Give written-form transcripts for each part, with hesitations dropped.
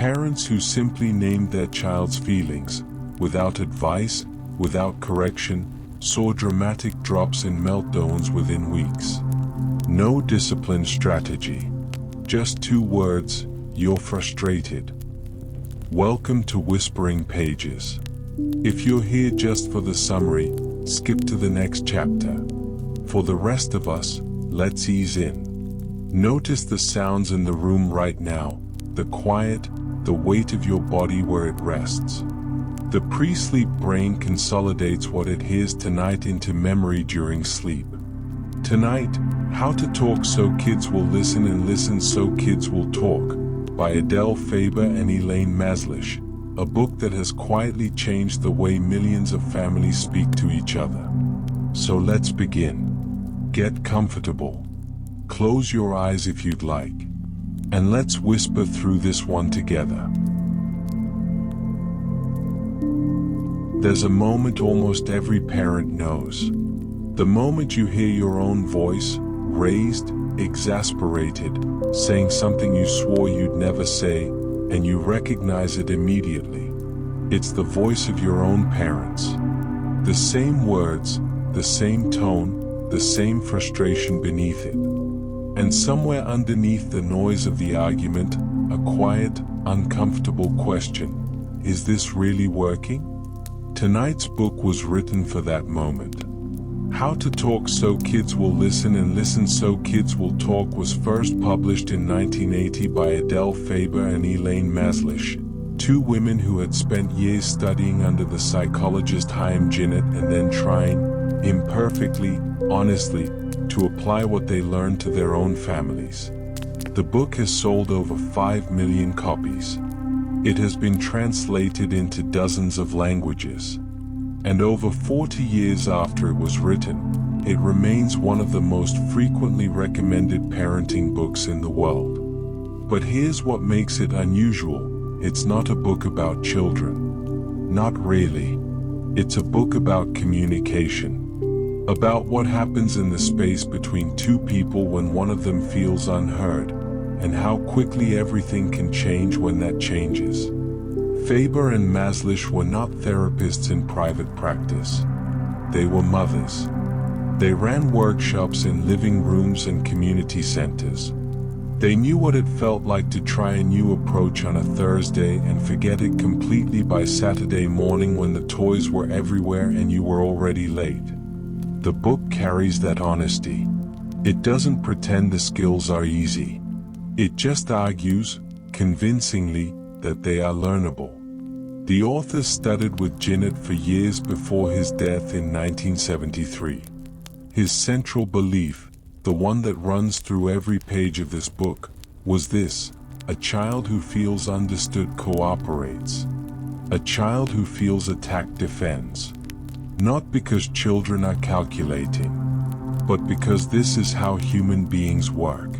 Parents who simply named their child's feelings, without advice, without correction, saw dramatic drops in meltdowns within weeks. No discipline strategy. Just 2 words, "You're frustrated." Welcome to Whispering Pages. If you're here just for the summary, skip to the next chapter. For the rest of us, let's ease in. Notice the sounds in the room right now, the quiet, the weight of your body where it rests. The pre-sleep brain consolidates what it hears tonight into memory during sleep. Tonight, How to Talk So Kids Will Listen and Listen So Kids Will Talk, by Adele, Faber and Elaine Mazlish, a book that has quietly changed the way millions of families speak to each other. So let's begin. Get comfortable. Close your eyes if you'd like. And let's whisper through this one together. There's a moment almost every parent knows. The moment you hear your own voice, raised, exasperated, saying something you swore you'd never say, and you recognize it immediately. It's the voice of your own parents. The same words, the same tone, the same frustration beneath it. And somewhere underneath the noise of the argument, a quiet, uncomfortable question. Is this really working? Tonight's book was written for that moment. How to Talk So Kids Will Listen and Listen So Kids Will Talk was first published in 1980 by Adele, Faber and Elaine Mazlish, 2 women who had spent years studying under the psychologist Chaim Ginott and then trying, imperfectly, honestly, to apply what they learned to their own families. The book has sold over 5 million copies. It has been translated into dozens of languages. And over 40 years after it was written, it remains one of the most frequently recommended parenting books in the world. But here's what makes it unusual. It's not a book about children. Not really. It's a book about communication. About what happens in the space between 2 people when one of them feels unheard, and how quickly everything can change when that changes. Faber and Mazlish were not therapists in private practice. They were mothers. They ran workshops in living rooms and community centers. They knew what it felt like to try a new approach on a Thursday and forget it completely by Saturday morning when the toys were everywhere and you were already late. The book carries that honesty. It doesn't pretend the skills are easy. It just argues, convincingly, that they are learnable. The author studied with Ginott for years before his death in 1973. His central belief, the one that runs through every page of this book, was this: a child who feels understood cooperates. A child who feels attacked defends. Not because children are calculating, but because this is how human beings work.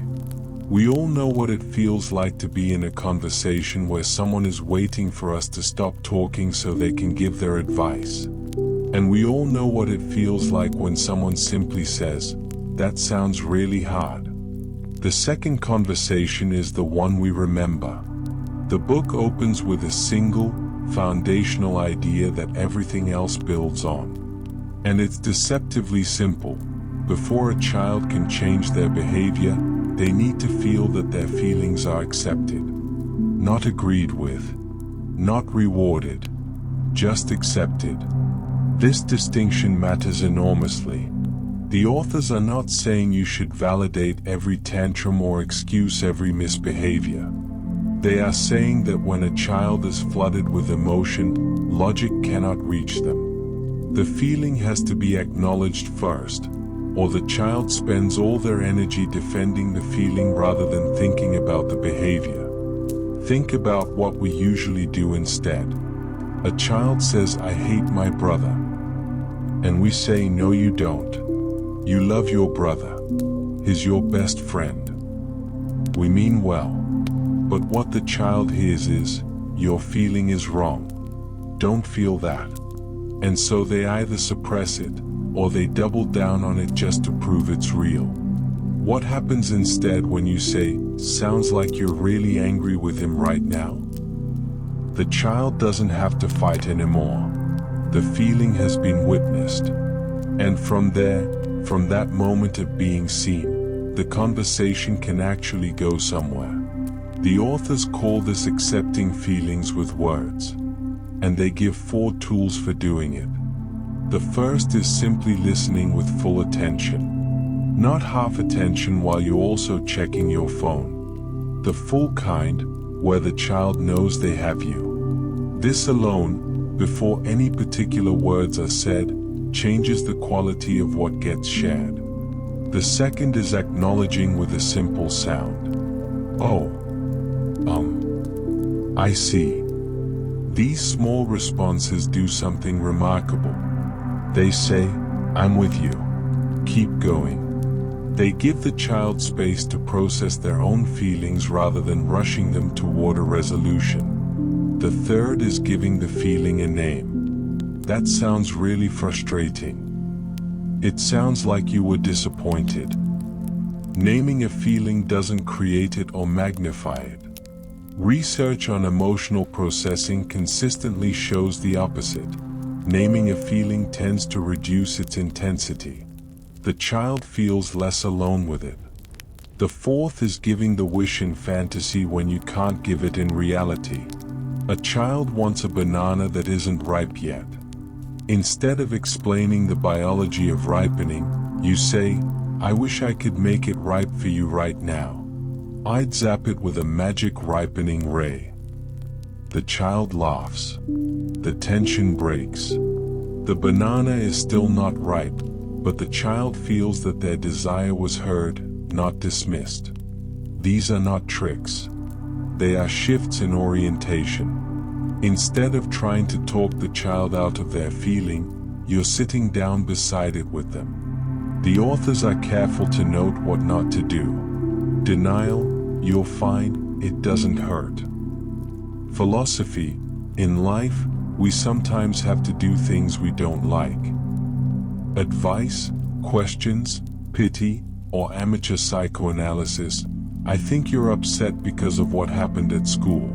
We all know what it feels like to be in a conversation where someone is waiting for us to stop talking so they can give their advice. And we all know what it feels like when someone simply says, "That sounds really hard." The second conversation is the one we remember. The book opens with a single, foundational idea that everything else builds on. And it's deceptively simple. Before a child can change their behavior, they need to feel that their feelings are accepted. Not agreed with. Not rewarded. Just accepted. This distinction matters enormously. The authors are not saying you should validate every tantrum or excuse every misbehavior. They are saying that when a child is flooded with emotion, logic cannot reach them. The feeling has to be acknowledged first, or the child spends all their energy defending the feeling rather than thinking about the behavior. Think about what we usually do instead. A child says, "I hate my brother." And we say, "No, you don't. You love your brother. He's your best friend." We mean well. But what the child hears is, "Your feeling is wrong. Don't feel that." And so they either suppress it, or they double down on it just to prove it's real. What happens instead when you say, "Sounds like you're really angry with him right now"? The child doesn't have to fight anymore. The feeling has been witnessed. And from that moment of being seen, the conversation can actually go somewhere. The authors call this accepting feelings with words. And they give 4 tools for doing it. The first is simply listening with full attention. Not half attention while you're also checking your phone. The full kind, where the child knows they have you. This alone, before any particular words are said, changes the quality of what gets shared. The second is acknowledging with a simple sound. Oh. I see. These small responses do something remarkable. They say, I'm with you. Keep going. They give the child space to process their own feelings rather than rushing them toward a resolution. The third is giving the feeling a name. That sounds really frustrating. It sounds like you were disappointed. Naming a feeling doesn't create it or magnify it. Research on emotional processing consistently shows the opposite. Naming a feeling tends to reduce its intensity. The child feels less alone with it. The fourth is giving the wish in fantasy when you can't give it in reality. A child wants a banana that isn't ripe yet. Instead of explaining the biology of ripening, you say, I wish I could make it ripe for you right now. I'd zap it with a magic ripening ray. The child laughs. The tension breaks. The banana is still not ripe, but the child feels that their desire was heard, not dismissed. These are not tricks. They are shifts in orientation. Instead of trying to talk the child out of their feeling, you're sitting down beside it with them. The authors are careful to note what not to do. Denial, you're fine, it doesn't hurt. Philosophy, in life, we sometimes have to do things we don't like. Advice, questions, pity, or amateur psychoanalysis, I think you're upset because of what happened at school.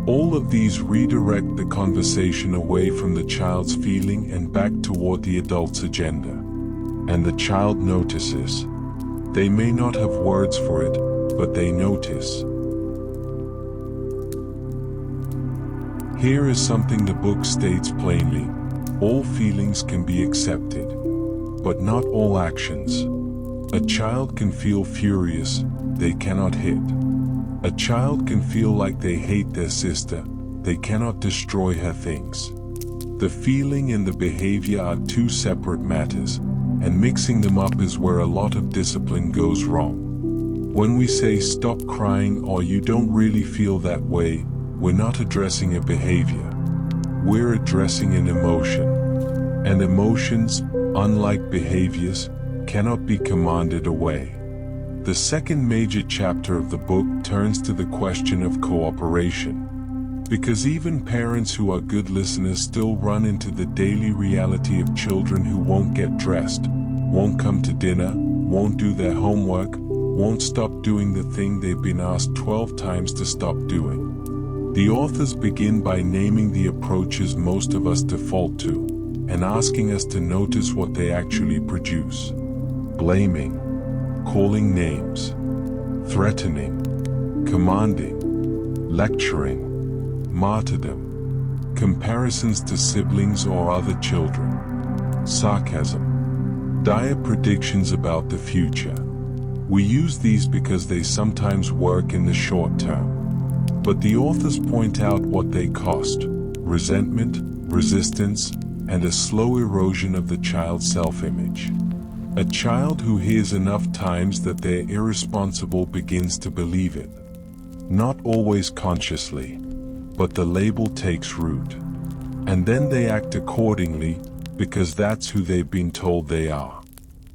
All of these redirect the conversation away from the child's feeling and back toward the adult's agenda. And the child notices. They may not have words for it, but they notice. Here is something the book states plainly. All feelings can be accepted, but not all actions. A child can feel furious, they cannot hit. A child can feel like they hate their sister, they cannot destroy her things. The feeling and the behavior are 2 separate matters, and mixing them up is where a lot of discipline goes wrong. When we say stop crying or you don't really feel that way, we're not addressing a behavior. We're addressing an emotion. And emotions, unlike behaviors, cannot be commanded away. The second major chapter of the book turns to the question of cooperation. Because even parents who are good listeners still run into the daily reality of children who won't get dressed, won't come to dinner, won't do their homework, won't stop doing the thing they've been asked 12 times to stop doing. The authors begin by naming the approaches most of us default to, and asking us to notice what they actually produce. Blaming, calling names, threatening, commanding, lecturing, martyrdom, comparisons to siblings or other children, sarcasm, dire predictions about the future. We use these because they sometimes work in the short term. But the authors point out what they cost: resentment, resistance, and a slow erosion of the child's self-image. A child who hears enough times that they're irresponsible begins to believe it. Not always consciously, but the label takes root. And then they act accordingly, because that's who they've been told they are.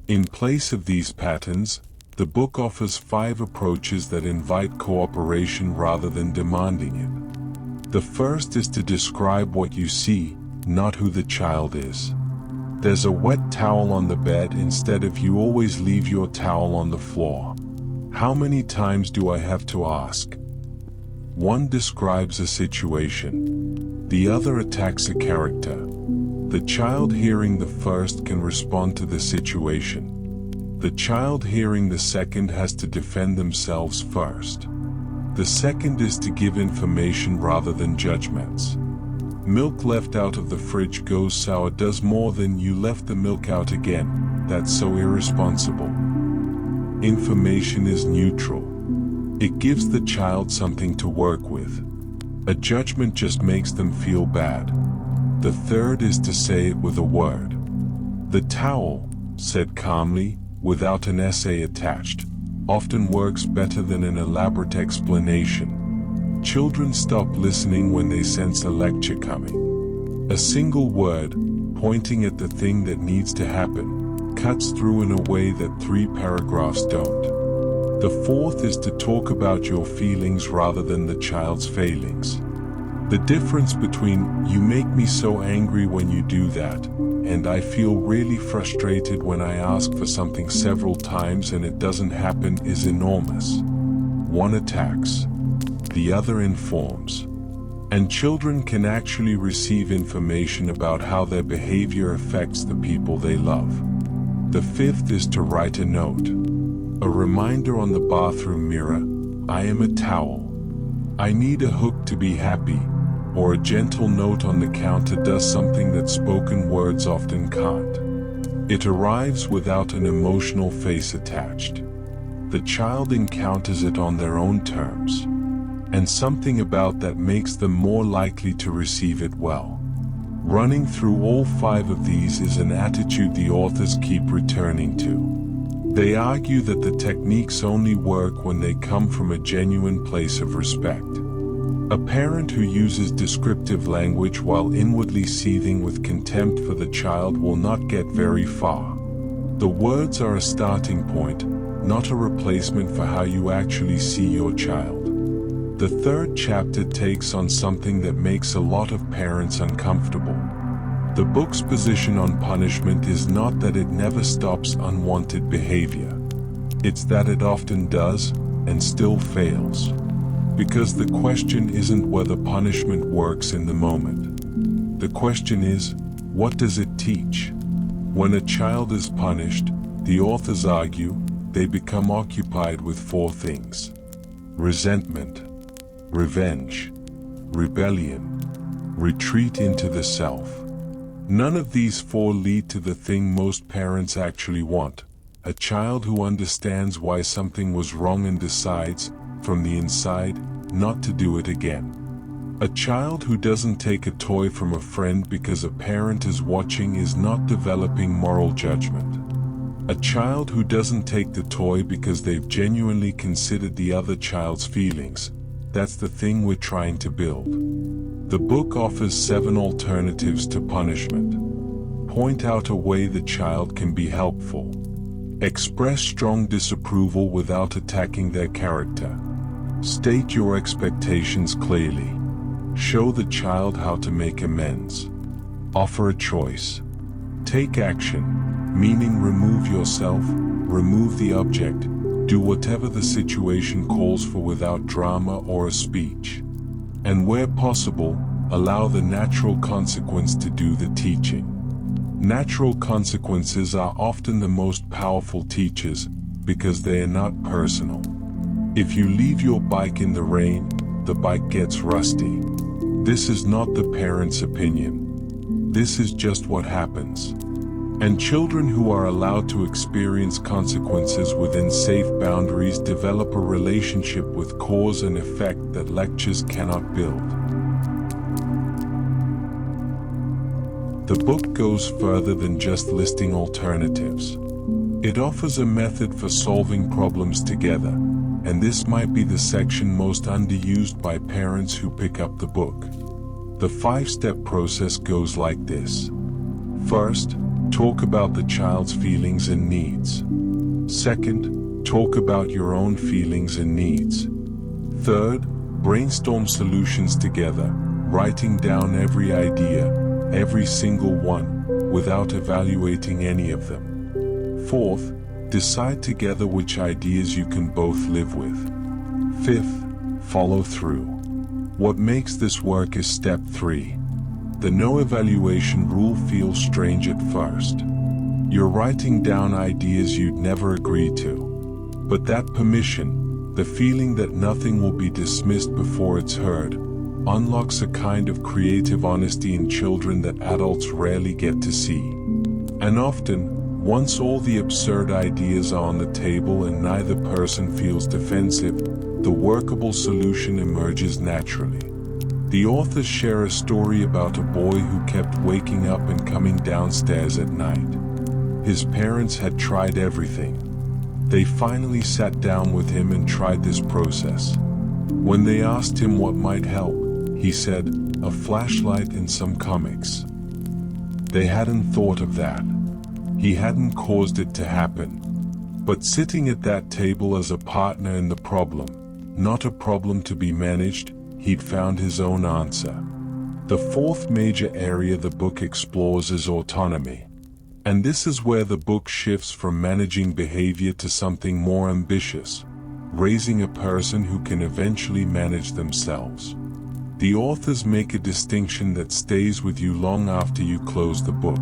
In place of these patterns, the book offers 5 approaches that invite cooperation rather than demanding it. The first is to describe what you see, not who the child is. There's a wet towel on the bed instead of you always leave your towel on the floor. How many times do I have to ask? One describes a situation. The other attacks a character. The child hearing the first can respond to the situation. The child hearing the second has to defend themselves first. The second is to give information rather than judgments. Milk left out of the fridge goes sour does more than you left the milk out again. That's so irresponsible. Information is neutral. It gives the child something to work with. A judgment just makes them feel bad. The third is to say it with a word. The towel, said calmly, without an essay attached, often works better than an elaborate explanation. Children stop listening when they sense a lecture coming. A single word, pointing at the thing that needs to happen, cuts through in a way that 3 paragraphs don't. The fourth is to talk about your feelings rather than the child's failings. The difference between "you make me so angry when you do that" and "I feel really frustrated when I ask for something several times and it doesn't happen" is enormous. One attacks, the other informs. And children can actually receive information about how their behavior affects the people they love. The fifth is to write a note. A reminder on the bathroom mirror, "I am a towel. I need a hook to be happy," or a gentle note on the counter does something that spoken words often can't. It arrives without an emotional face attached. The child encounters it on their own terms. And something about that makes them more likely to receive it well. Running through all 5 of these is an attitude the authors keep returning to. They argue that the techniques only work when they come from a genuine place of respect. A parent who uses descriptive language while inwardly seething with contempt for the child will not get very far. The words are a starting point, not a replacement for how you actually see your child. The third chapter takes on something that makes a lot of parents uncomfortable. The book's position on punishment is not that it never stops unwanted behavior. It's that it often does, and still fails. Because the question isn't whether punishment works in the moment. The question is, what does it teach? When a child is punished, the authors argue, they become occupied with 4 things: resentment, revenge, rebellion, retreat into the self. None of these 4 lead to the thing most parents actually want: a child who understands why something was wrong and decides, from the inside, not to do it again. A child who doesn't take a toy from a friend because a parent is watching is not developing moral judgment. A child who doesn't take the toy because they've genuinely considered the other child's feelings, that's the thing we're trying to build. The book offers 7 alternatives to punishment. Point out a way the child can be helpful. Express strong disapproval without attacking their character. State your expectations clearly. Show the child how to make amends. Offer a choice. Take action, meaning remove yourself, remove the object, do whatever the situation calls for without drama or a speech. And where possible, allow the natural consequence to do the teaching. Natural consequences are often the most powerful teachers, because they are not personal. If you leave your bike in the rain, the bike gets rusty. This is not the parent's opinion. This is just what happens. And children who are allowed to experience consequences within safe boundaries develop a relationship with cause and effect that lectures cannot build. The book goes further than just listing alternatives. It offers a method for solving problems together, and this might be the section most underused by parents who pick up the book. The 5-step process goes like this. First, talk about the child's feelings and needs. Second, talk about your own feelings and needs. Third, brainstorm solutions together, writing down every idea, every single one, without evaluating any of them. Fourth, decide together which ideas you can both live with. Fifth, follow through. What makes this work is step 3. The no evaluation rule feels strange at first. You're writing down ideas you'd never agree to. But that permission, the feeling that nothing will be dismissed before it's heard, unlocks a kind of creative honesty in children that adults rarely get to see. And often, once all the absurd ideas are on the table and neither person feels defensive, the workable solution emerges naturally. The authors share a story about a boy who kept waking up and coming downstairs at night. His parents had tried everything. They finally sat down with him and tried this process. When they asked him what might help, he said, "A flashlight and some comics." They hadn't thought of that. He hadn't caused it to happen. But sitting at that table as a partner in the problem, not a problem to be managed, he'd found his own answer. The fourth major area the book explores is autonomy. And this is where the book shifts from managing behavior to something more ambitious, raising a person who can eventually manage themselves. The authors make a distinction that stays with you long after you close the book.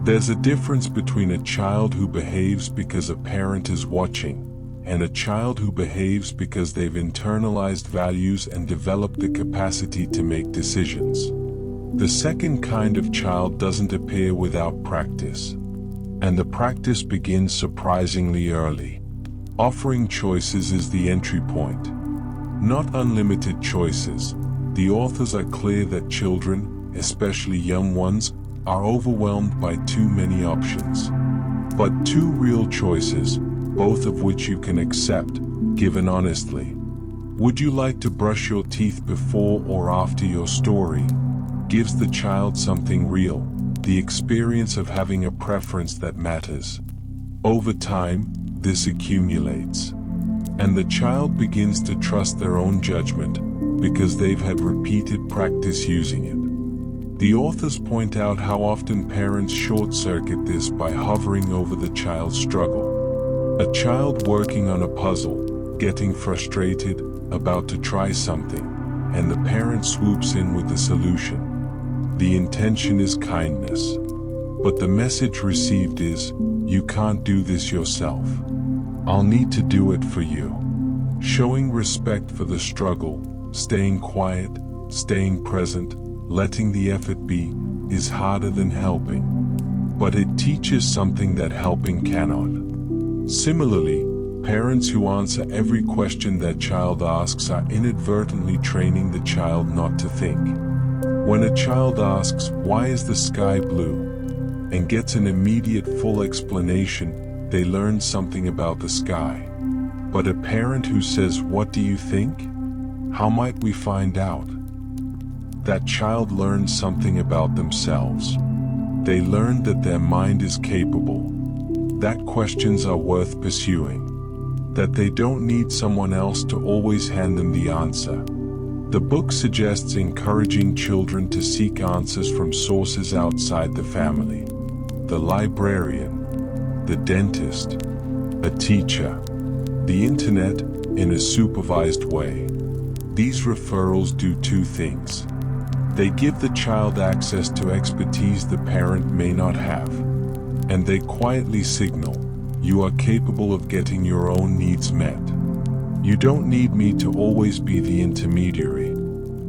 There's a difference between a child who behaves because a parent is watching, and a child who behaves because they've internalized values and developed the capacity to make decisions. The second kind of child doesn't appear without practice. And the practice begins surprisingly early. Offering choices is the entry point. Not unlimited choices. The authors are clear that children, especially young ones, are overwhelmed by too many options. But 2 real choices, both of which you can accept, given honestly. Would you like to brush your teeth before or after your story? Gives the child something real, the experience of having a preference that matters. Over time, this accumulates. And the child begins to trust their own judgment, because they've had repeated practice using it. The authors point out how often parents short-circuit this by hovering over the child's struggle. A child working on a puzzle, getting frustrated, about to try something, and the parent swoops in with the solution. The intention is kindness. But the message received is, "You can't do this yourself. I'll need to do it for you." Showing respect for the struggle, staying quiet, staying present, letting the effort be, is harder than helping. But it teaches something that helping cannot. Similarly, parents who answer every question their child asks are inadvertently training the child not to think. When a child asks, "Why is the sky blue?" and gets an immediate full explanation, they learn something about the sky. But a parent who says, "What do you think? How might we find out?" That child learns something about themselves. They learn that their mind is capable. That questions are worth pursuing. That they don't need someone else to always hand them the answer. The book suggests encouraging children to seek answers from sources outside the family. The librarian, the dentist, a teacher, the internet, in a supervised way. These referrals do 2 things. They give the child access to expertise the parent may not have. And they quietly signal, "You are capable of getting your own needs met. You don't need me to always be the intermediary."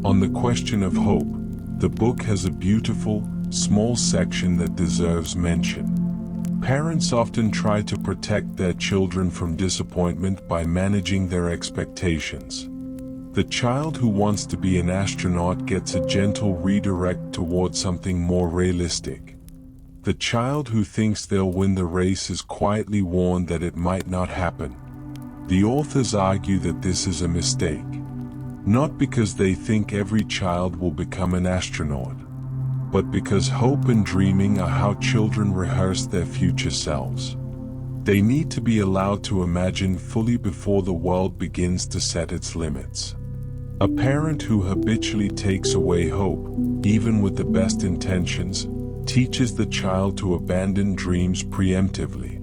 On the question of hope, the book has a beautiful, small section that deserves mention. Parents often try to protect their children from disappointment by managing their expectations. The child who wants to be an astronaut gets a gentle redirect toward something more realistic. The child who thinks they'll win the race is quietly warned that it might not happen. The authors argue that this is a mistake. Not because they think every child will become an astronaut, but because hope and dreaming are how children rehearse their future selves. They need to be allowed to imagine fully before the world begins to set its limits. A parent who habitually takes away hope, even with the best intentions, teaches the child to abandon dreams preemptively.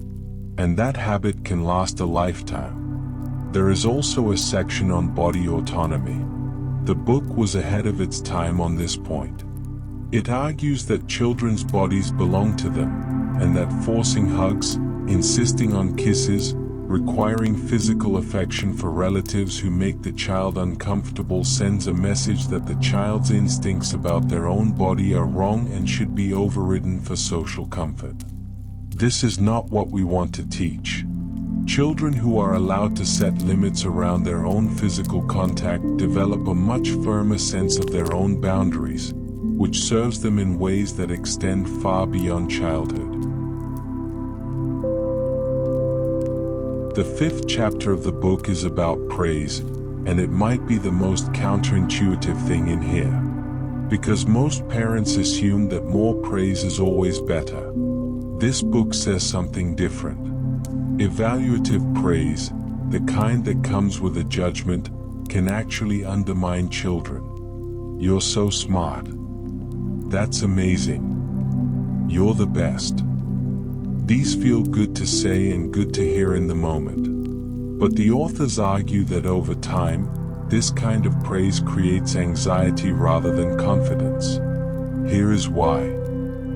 And that habit can last a lifetime. There is also a section on body autonomy. The book was ahead of its time on this point. It argues that children's bodies belong to them, and that forcing hugs, insisting on kisses, requiring physical affection for relatives who make the child uncomfortable sends a message that the child's instincts about their own body are wrong and should be overridden for social comfort. This is not what we want to teach. Children who are allowed to set limits around their own physical contact develop a much firmer sense of their own boundaries, which serves them in ways that extend far beyond childhood. The 5th chapter of the book is about praise, and it might be the most counterintuitive thing in here. Because most parents assume that more praise is always better. This book says something different. Evaluative praise, the kind that comes with a judgment, can actually undermine children. You're so smart. That's amazing. You're the best. These feel good to say and good to hear in the moment. But the authors argue that over time, this kind of praise creates anxiety rather than confidence. Here is why.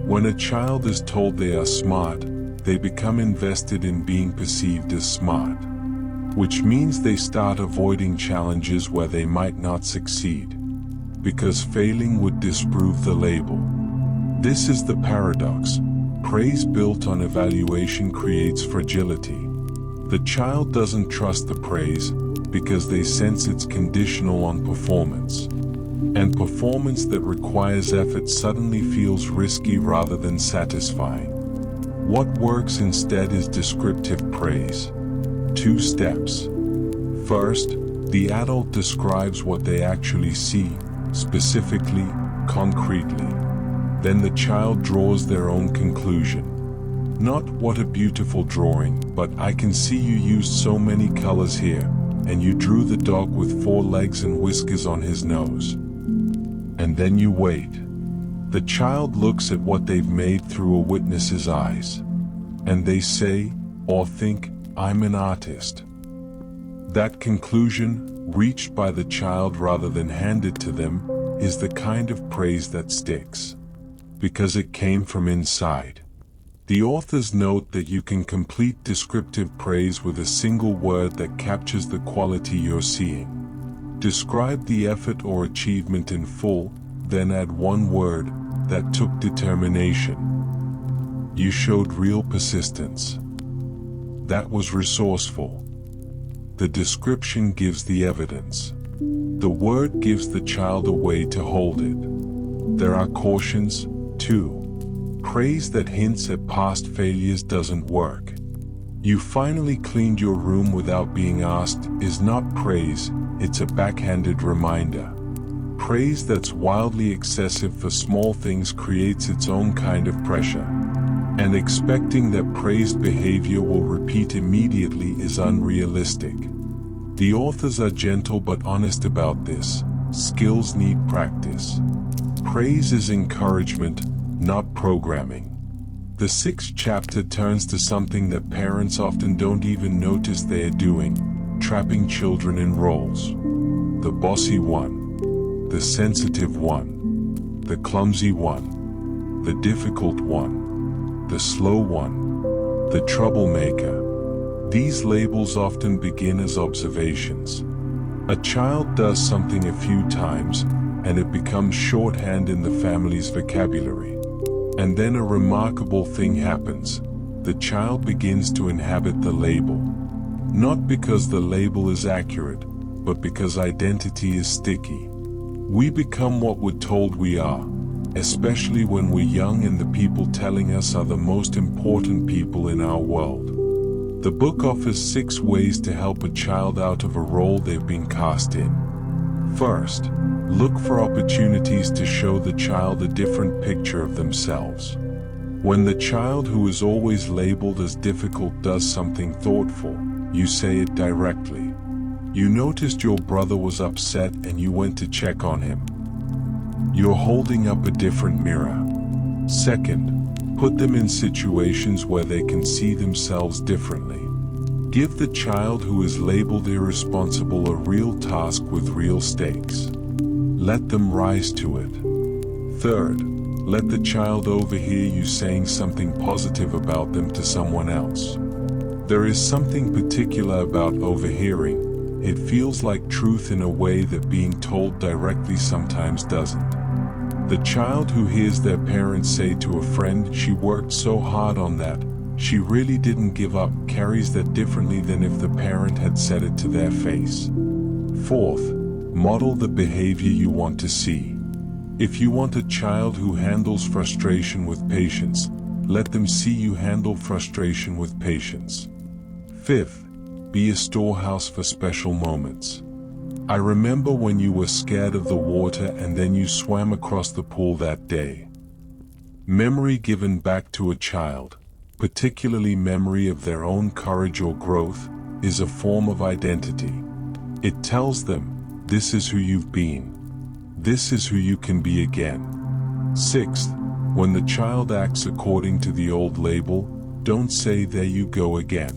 When a child is told they are smart, they become invested in being perceived as smart, which means they start avoiding challenges where they might not succeed, because failing would disprove the label. This is the paradox. Praise built on evaluation creates fragility. The child doesn't trust the praise because they sense it's conditional on performance. And performance that requires effort suddenly feels risky rather than satisfying. What works instead is descriptive praise. 2 steps. First, the adult describes what they actually see, specifically, concretely. Then the child draws their own conclusion. Not "what a beautiful drawing," but "I can see you used so many colors here, and you drew the dog with 4 legs and whiskers on his nose." And then you wait. The child looks at what they've made through a witness's eyes. And they say, or think, "I'm an artist." That conclusion, reached by the child rather than handed to them, is the kind of praise that sticks. Because it came from inside. The authors note that you can complete descriptive praise with a single word that captures the quality you're seeing. Describe the effort or achievement in full, then add one word, "that took determination." You showed real persistence. That was resourceful. The description gives the evidence. The word gives the child a way to hold it. There are cautions, too. Praise that hints at past failures doesn't work. You finally cleaned your room without being asked is not praise, it's a backhanded reminder. Praise that's wildly excessive for small things creates its own kind of pressure. And expecting that praised behavior will repeat immediately is unrealistic. The authors are gentle but honest about this. Skills need practice. Praise is encouragement, not programming. The 6th chapter turns to something that parents often don't even notice they are doing, trapping children in roles. The bossy one, the sensitive one, the clumsy one, the difficult one, the slow one, the troublemaker. These labels often begin as observations. A child does something a few times, and it becomes shorthand in the family's vocabulary. And then a remarkable thing happens. The child begins to inhabit the label. Not because the label is accurate, but because identity is sticky. We become what we're told we are, especially when we're young and the people telling us are the most important people in our world. The book offers 6 ways to help a child out of a role they've been cast in. First, look for opportunities to show the child a different picture of themselves. When the child who is always labeled as difficult does something thoughtful, you say it directly. You noticed your brother was upset and you went to check on him. You're holding up a different mirror. Second, put them in situations where they can see themselves differently. Give the child who is labeled irresponsible a real task with real stakes. let them rise to it. Third, let the child overhear you saying something positive about them to someone else. There is something particular about overhearing. It feels like truth in a way that being told directly sometimes doesn't. The child who hears their parents say to a friend, "She worked so hard on that, she really didn't give up," carries that differently than if the parent had said it to their face. Fourth, model the behavior you want to see. If you want a child who handles frustration with patience, let them see you handle frustration with patience. Fifth, be a storehouse for special moments. I remember when you were scared of the water and then you swam across the pool that day. Memory given back to a child, particularly memory of their own courage or growth, is a form of identity. It tells them, this is who you've been. This is who you can be again. Sixth, when the child acts according to the old label, don't say "there you go again."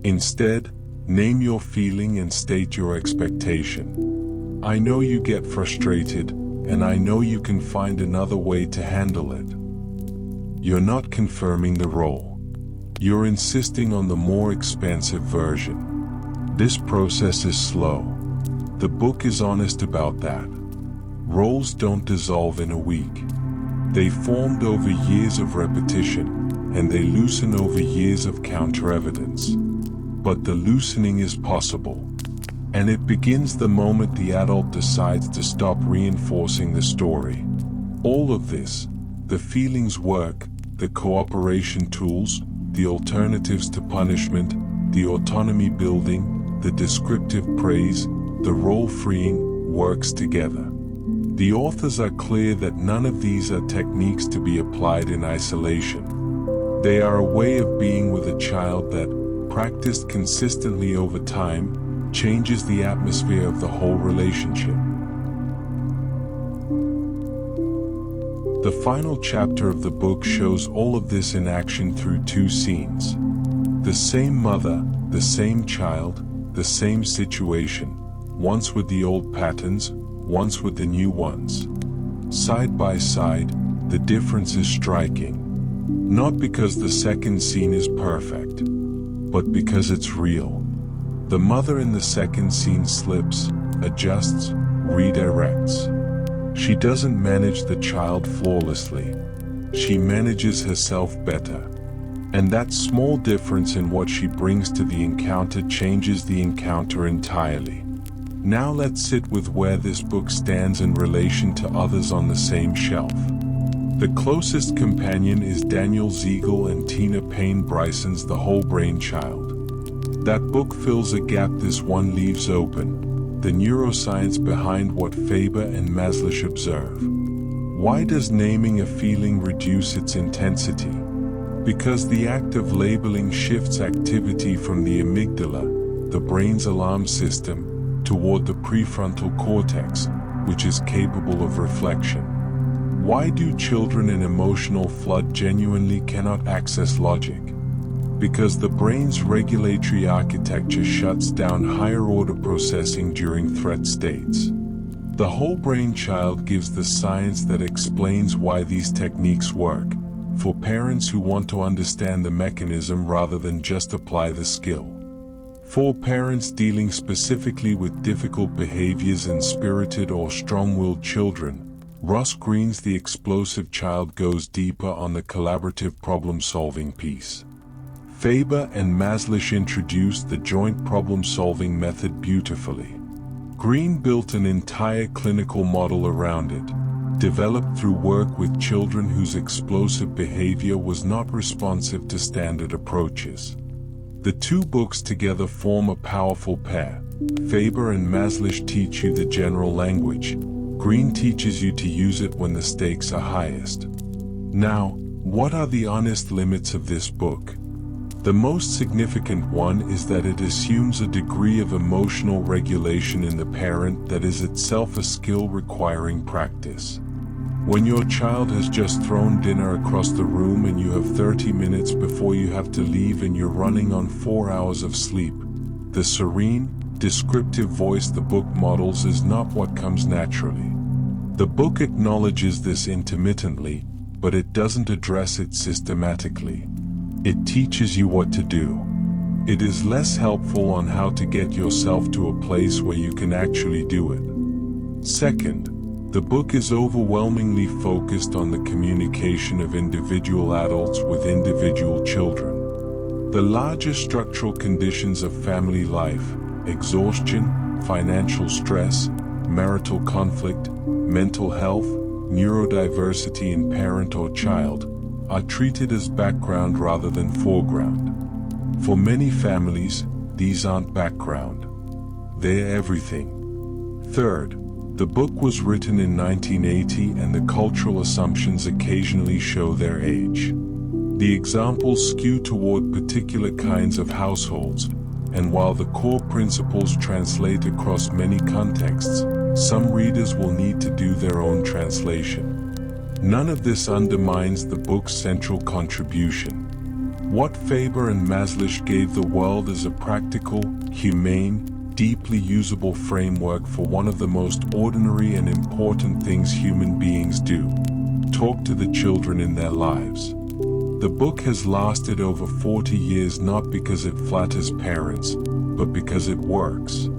Instead, name your feeling and state your expectation. I know you get frustrated, and I know you can find another way to handle it. You're not confirming the role. You're insisting on the more expansive version. This process is slow. The book is honest about that. Roles don't dissolve in a week. They formed over years of repetition, and they loosen over years of counter-evidence. But the loosening is possible. And it begins the moment the adult decides to stop reinforcing the story. All of this, the feelings work, the cooperation tools, the alternatives to punishment, the autonomy building, the descriptive praise, the role freeing, works together. The authors are clear that none of these are techniques to be applied in isolation. They are a way of being with a child that, practiced consistently over time, changes the atmosphere of the whole relationship. The final chapter of the book shows all of this in action through two scenes. The same mother, the same child, the same situation, once with the old patterns, once with the new ones. Side by side, the difference is striking. Not because the second scene is perfect, but because it's real. The mother in the second scene slips, adjusts, redirects. She doesn't manage the child flawlessly. She manages herself better. And that small difference in what she brings to the encounter changes the encounter entirely. Now let's sit with where this book stands in relation to others on the same shelf. The closest companion is Daniel Siegel and Tina Payne Bryson's The Whole Brain Child. That book fills a gap this one leaves open, the neuroscience behind what Faber and Mazlish observe. Why does naming a feeling reduce its intensity? Because the act of labeling shifts activity from the amygdala, the brain's alarm system, toward the prefrontal cortex, which is capable of reflection. Why do children in emotional flood genuinely cannot access logic? Because the brain's regulatory architecture shuts down higher-order processing during threat states. The Whole Brain Child gives the science that explains why these techniques work, for parents who want to understand the mechanism rather than just apply the skill. For parents dealing specifically with difficult behaviors in spirited or strong-willed children, Ross Greene's The Explosive Child goes deeper on the collaborative problem-solving piece. Faber and Mazlish introduced the joint problem-solving method beautifully. Greene built an entire clinical model around it, developed through work with children whose explosive behavior was not responsive to standard approaches. The two books together form a powerful pair. Faber and Mazlish teach you the general language. Greene teaches you to use it when the stakes are highest. Now, what are the honest limits of this book? The most significant one is that it assumes a degree of emotional regulation in the parent that is itself a skill requiring practice. When your child has just thrown dinner across the room and you have 30 minutes before you have to leave and you're running on 4 hours of sleep, the serene, descriptive voice the book models is not what comes naturally. The book acknowledges this intermittently, but it doesn't address it systematically. It teaches you what to do. It is less helpful on how to get yourself to a place where you can actually do it. Second, the book is overwhelmingly focused on the communication of individual adults with individual children. The larger structural conditions of family life, exhaustion, financial stress, marital conflict, mental health, neurodiversity in parent or child, are treated as background rather than foreground. For many families, these aren't background. They're everything. Third, the book was written in 1980 and the cultural assumptions occasionally show their age. The examples skew toward particular kinds of households, and while the core principles translate across many contexts, some readers will need to do their own translation. None of this undermines the book's central contribution. What Faber and Mazlish gave the world is a practical, humane, deeply usable framework for one of the most ordinary and important things human beings do: talk to the children in their lives. The book has lasted over 40 years not because it flatters parents, but because it works.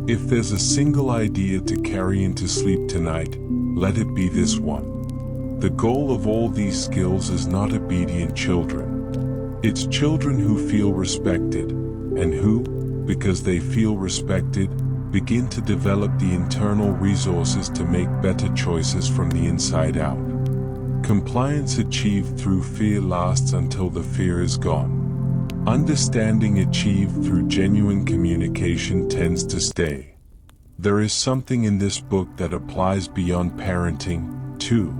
If there's a single idea to carry into sleep tonight, let it be this one. The goal of all these skills is not obedient children. It's children who feel respected, and who, because they feel respected, begin to develop the internal resources to make better choices from the inside out. Compliance achieved through fear lasts until the fear is gone. Understanding achieved through genuine communication tends to stay. There is something in this book that applies beyond parenting, too.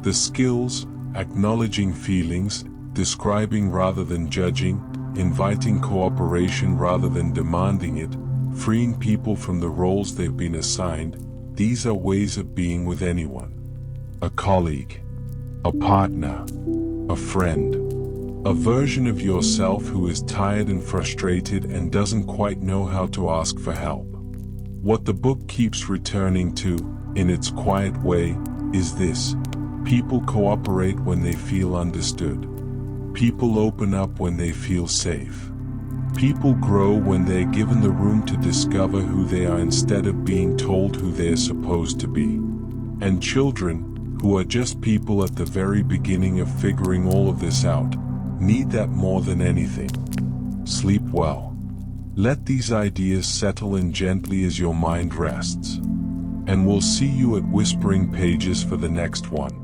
The skills, acknowledging feelings, describing rather than judging, inviting cooperation rather than demanding it, freeing people from the roles they've been assigned, these are ways of being with anyone. A colleague, a partner, a friend, a version of yourself who is tired and frustrated and doesn't quite know how to ask for help. What the book keeps returning to, in its quiet way, is this: people cooperate when they feel understood. People open up when they feel safe. People grow when they're given the room to discover who they are instead of being told who they're supposed to be. And children, who are just people at the very beginning of figuring all of this out, need that more than anything. Sleep well. Let these ideas settle in gently as your mind rests. And we'll see you at Whispering Pages for the next one.